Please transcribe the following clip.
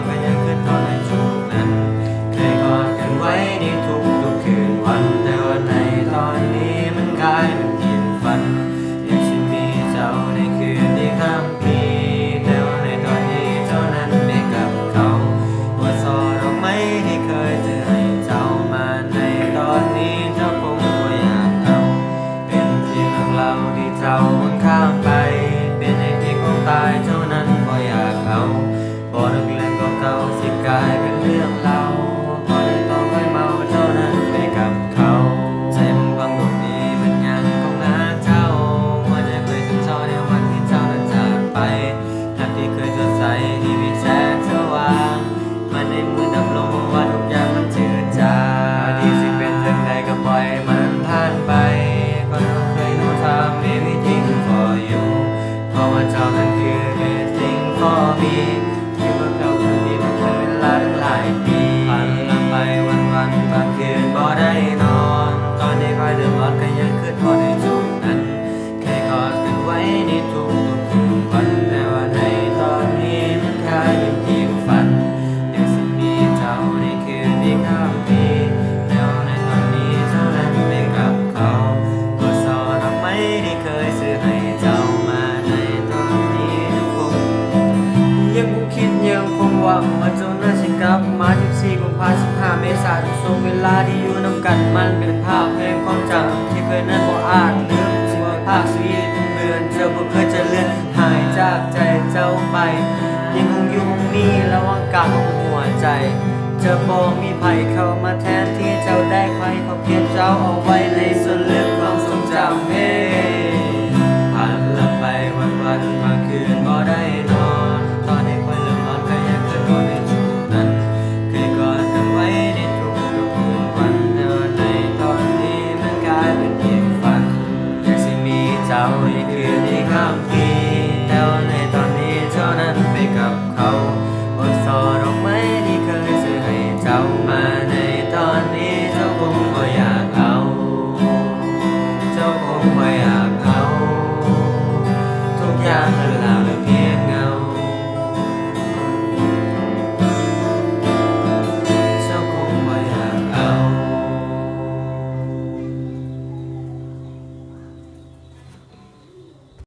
อนก็ยังคืนทนในช่วงนั้นเคยกอดกันไว้ในทุกคืนวันแต่ว่าในตอนนี้มันกลายเป็นเพียงฝันอยากจะมีเจ้าในคืนที่ข้ามปีแต่ว่าในตอนนี้เจ้านั้นไปกับเขาว่าซอดอกไม้ที่เคยจะให้เจ้ามาในตอนนี้เจ้าคงไม่อยากเอาเป็นเพียงเรื่องเล่าที่เจ้ามันข้ามไปเป็นในเพียงความตายเจ้านั้นไม่อยากเอาพอนึกเรื่องเก่าๆสิกลายเป็นเรื่องเล่าพอได้ต้องค่อยเมาเจ้านั้นไปกับเขาใจมันฟังตรงนี้มันยังคงหาเจ้าหัวใจเคยซึ้งเศร้าในวันที่เจ้านั้นจากไปทันที่เคยสดใสที่มีแสงสว่างมันในมือดับลงว่าทุกอย่างมันจืดจางที่สิเป็นจังใดก็ปล่อยมันผ่านไปก็เราเคยรู้ทำ everything for you เพราะว่าเจ้านั้นคือ everything for me ที่ว่าเขาคนนี้มันเป็นเวลาตั้งหลายปีผ่านไปวันบางคืนบ่ได้นอนตอนนี้คอยเดือดร้อนก็ยังคืนทนในจุดนั้นเคยกอดกันไว้ในทุกคืนวันแต่ว่าในตอนนี้มันกลายเป็นเพียงฝันอยากจะมีเจ้าในคืนที่ข้ามปีแต่ว่าในตอนนี้เจ้านั้นไปกับเขาว่าซอดอกไม้ที่เคยซื้อให้เจ้ามาในตอนนี้ทุกคนยังคงคิดยังคงหวังว่าเจ้าน่าจะกลับมา14 กุมภาพันธ์15 เมษายนช่วงเวลาที่อยู่นำกันมันเป็นภาพแห่งความจำที่เคยนั้นบ่อาจลืมสิ่งว่าภาคชีวิตเดือนเจ้าบ่เคยจะเลื่อนหายจากใจเจ้าไปยังคงอยู่ตรงนี้ระหว่างกลางของหัวใจจะบ่มีภัยเข้ามาแทนที่เจ้าได้ใครเขาเก็บเจ้าเอาไว้ในส่วนลึกความทรงจำผ่านลับไปวันบางคืนบ่ได้นอนตอนนี้คอยเริ่มร้อนก็ยังเคยรอในจุดนั้นเคยกอดกันไว้ในทุกคืนวันแต่ว่าในตอนนี้มันกลายเป็นเพียงฝันอยากจะมีเจ้าในคืนที่ข้ามปีแต่ว่าในตอนนี้เจ้านั้นไปกับเขาอดซอดอกไม้ที่เคยซื้อให้เจ้ามาใน